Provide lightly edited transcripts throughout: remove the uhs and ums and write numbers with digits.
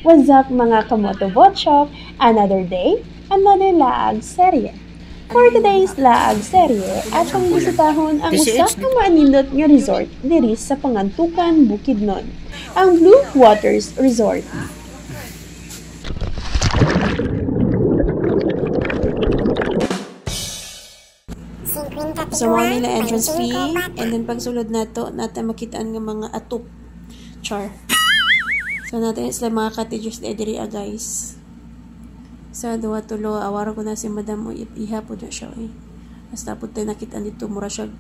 What's up mga kamoto botchok? Another day, another laag serye. For today's laag serye, atong bisitahon ang usa ka maanindot nga resort diri sa Pangantukan, Bukidnon, ang Blue Waters Resort. So, mo nila entrance fee, and then pagsulod nato, natin makitaan ng mga atop. Char. So, natin sila mga cottages na diri guys. Sa duwa tulo, awara ko na si madam o ihapod na siya eh. Mas tapos tayo nakitaan dito, mura siya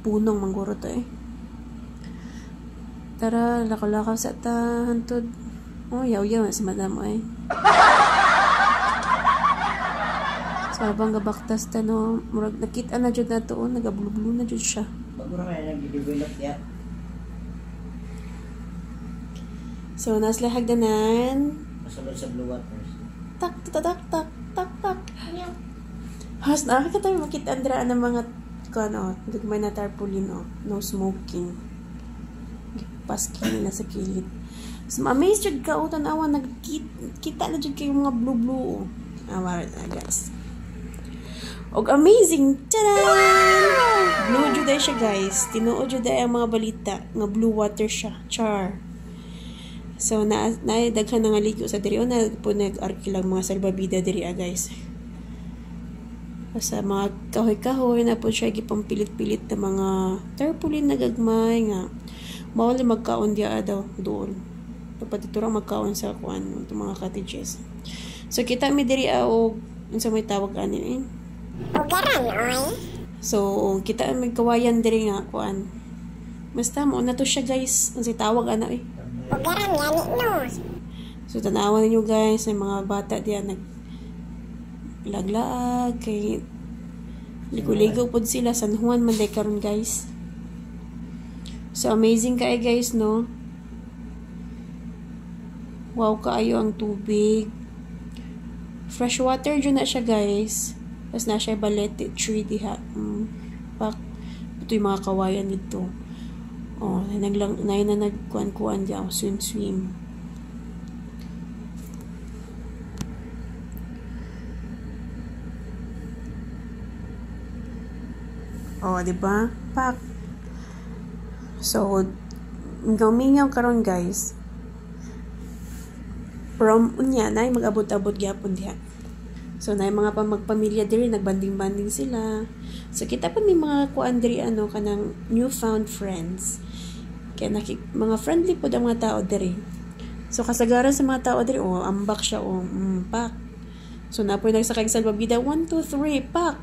punong mangguro to eh. Tara, lakaw-lakaw sa hantod. Oh, yaw-yaw na si madam eh. So, habang gabaktas ta no, murag nakita na dyan na to, nagabulu-bulu na dyan siya. Baguro kaya nag-develop yan. So, nasa hagdanan. Masulod sa Blue Waters. Tak, tak, tak, tak, tak, tak. Has, nakakita tayo makita andra ng mga ano, dugmay na tarpaulin, oh. No smoking. Paskin na sa kilid. So, amazed jud ka, o, tanawa, nagkita na jud kayo mga blue-blue, oh. Awara na, guys. Og amazing! Tadaan! Blue jud siya, guys. Tinuod jud ang mga balita nga blue water siya. Char. So, daghan na nga ligo sa diri. O, na po nag-arkilang mga salbabida diri, guys. Sa mga kahoy-kahoy, na po siya gipampilit-pilit na mga tarpaulin na gagmay nga. Mawala magkaon diya daw doon. Dapat ito lang magkaon sa kuan, itong mga cottages. So, kita mi diri o sa may tawag anin eh. Ugaran, oy. So, kita may kawayan diri nga kuan. Basta mo na to siya, guys. Ang si tawag ana eh. Ugaran yani no. So, tanawan ninyo guys, may mga bata diyan naglaglaag kay ligo-ligo pod sila San Juan man day karon, guys. So, amazing kay guys, no? Wow, kaayo ang tubig. Fresh water dyan na siya, guys. Tapos na siya balete tree diha. Pak, ito yung mga kawayan dito. Oh, na nagkuan-kuan diyan, swim. Oh, di ba? Pak. So, gamingaw karon, guys. From unya na mag-abot-abot gyapon diha. So, na mga magpamilya diri, nagbanding-banding sila. So, kita pa may mga kuan diri, ano, kanang newfound friends. Kaya mga friendly po ang mga tao diri. So, kasagaran sa mga tao diri, oh, ambak siya, oh, pak. So, napoy nagsakay sa salbabida, 1, 2, 3, pak.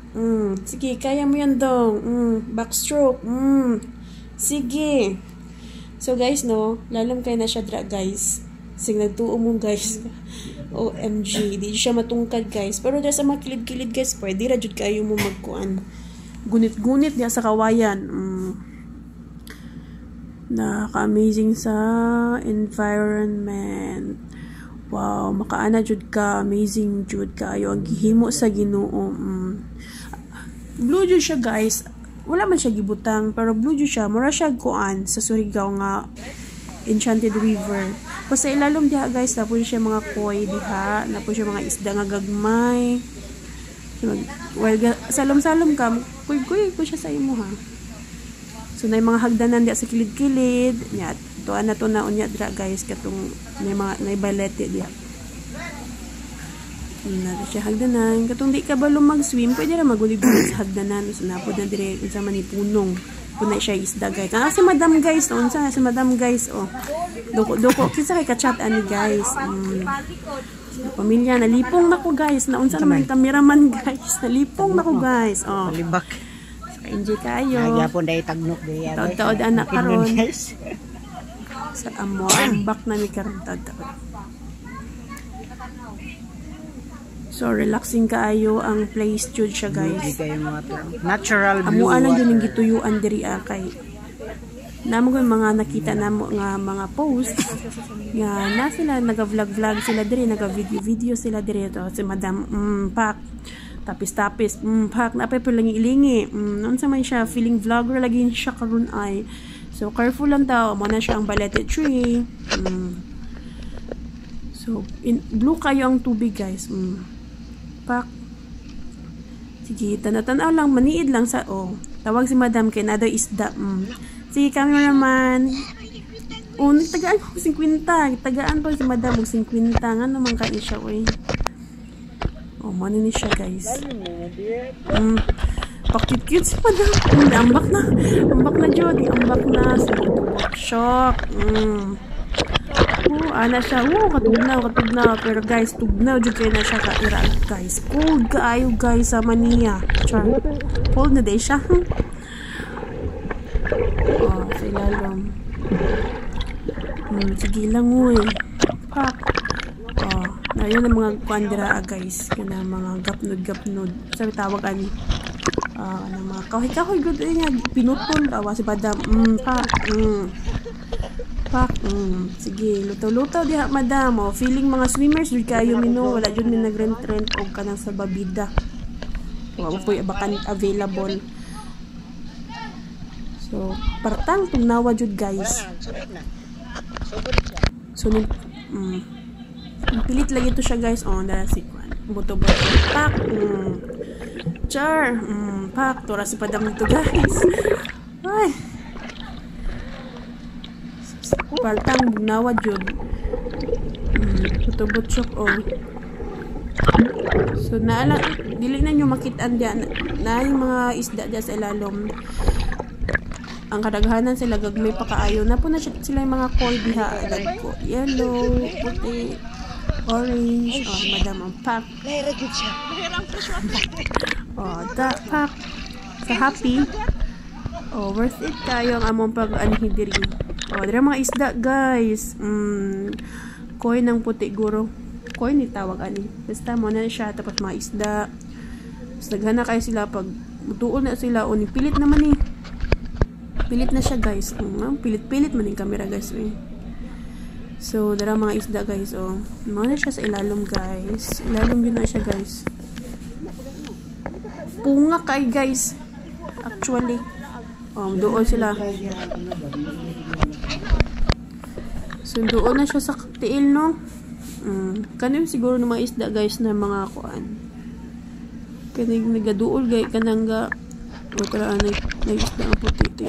Sige, kaya mo yan dong. Backstroke. Sige. So, guys, no, lalong kayo na siya guys. Sige, nagtuo mo, guys. OMG, di siya matungkad, guys. Pero dahil sa mga kilid-kilid, guys, pwede rajud kayo mo magkuan. Gunit-gunit niya sa kawayan. Nakaka-amazing sa environment. Wow, makaana jud ka, amazing jud kayo ang gihimo sa Ginoo. Blue jud siya, guys. Wala man siya gibutang, pero blue jud siya. Mura siya kuan sa Surigao nga Enchanted River. Kasi ilalom diha, guys, na po siya mga koi diha, na po siya mga isda nga gagmay. Well, salom-salom ka, kuy ko siya sa imo, ha. So, na yung mga hagdanan diha sa kilid-kilid. Nya, tuan na to na unya dira, guys, katong may mga naibalete diha. Na siya hagdanan. Katong di ka ba lumag-swim, pwede ra magulig-gulig sa hagdanan. So, napod na dire sa manipunong. Punay siya isda, guys. Si madam, guys. Unsa si madam, guys, oh. Doko. Kinsa kay ka-chat ani, guys. Pamilya, nalipong na ko, guys. Naunsa naman yung cameraman, guys. Nalipong na ko, guys. Oh. Malibak. Enjoy kayo. Nagyapon dahil tagnok dahil. Taod-taod anak karon. Sa amo, ambak na ni karon taod-taod. So, relaxing kaayo ang place jud siya, guys. Natural blue. Amo lang yun yung gituyuan diri kay namo ko mga nakita namo nga mga post nga na sila naga-vlog sila diri, naga-video sila diri to si madam pak tapis pak napay pa lang ilingi unsa man siya feeling vlogger lagi siya karon ay so careful lang daw mo na siya ang balete tree So, blue kayo ang tubig, guys. Pak. Sige, tanaw lang, maniid lang sa, tawag si madam kay another isda. Sige, cameraman. Nagtagaan ko 50. Tagaan pa si madam og 50. Nga naman kain siya, mano ni siya, guys. Pakit-cute si madam. Ambak na, Jody. Ambak na. Shock. Ana siya. Katugnaw. Pero guys, tugnaw jud kay na siya kaira, guys. Cold kaayo, guys, sa Mania. Char. Cold na day siya. Sa ilalom. Sige lang, Pak. Ayun ang mga kuandira, guys. Yun ang mga gapnod. Sabi tawag ani. Mga kahoy good niya. Pinutol. Si madam. Pak. Sige, lutaw diha, madam. Feeling mga swimmers jud kayo mino, wala jud mi nagrent og kanang sa babida. Wa po bakan available. So, partang tugnawa jud, guys. So, pilit lagi to siya, guys. Dara si kwan. Buto-buto. Pak. Char. Pak. Tora si padam nito, guys. Ay. Partang bugnawa jud. Buto-butok, So, dili na nyo makitaan diyan. Na yung mga isda diyan sa ilalom. Ang kadaghanan sila gagmay pa kaayo. Na po na sila yung mga koi diha. Yellow, puti, orange. Madam ang pak. Pak. Sa happy. Worth it kayo ang among pag-anhidiri. Dira mga isda, guys. Koi ng puti, guro. Koi ni tawag ani. Basta mo na siya. Tapos mga isda. Tapos naghana kayo sila pag mutuon na sila. Pilit naman Pilit na siya, guys. Pilit man yung camera, guys. So, dara mga isda, guys. Mga na siya sa ilalom, guys. Ilalom yun na siya, guys. Punga kay, guys. Actually. Doon sila. So, doon na siya sa tiil, no? Kanin siguro ng mga isda, guys, na mga kuan. Kanin nagaduol, guys. Kanang ga. Karaan na isda ang puti.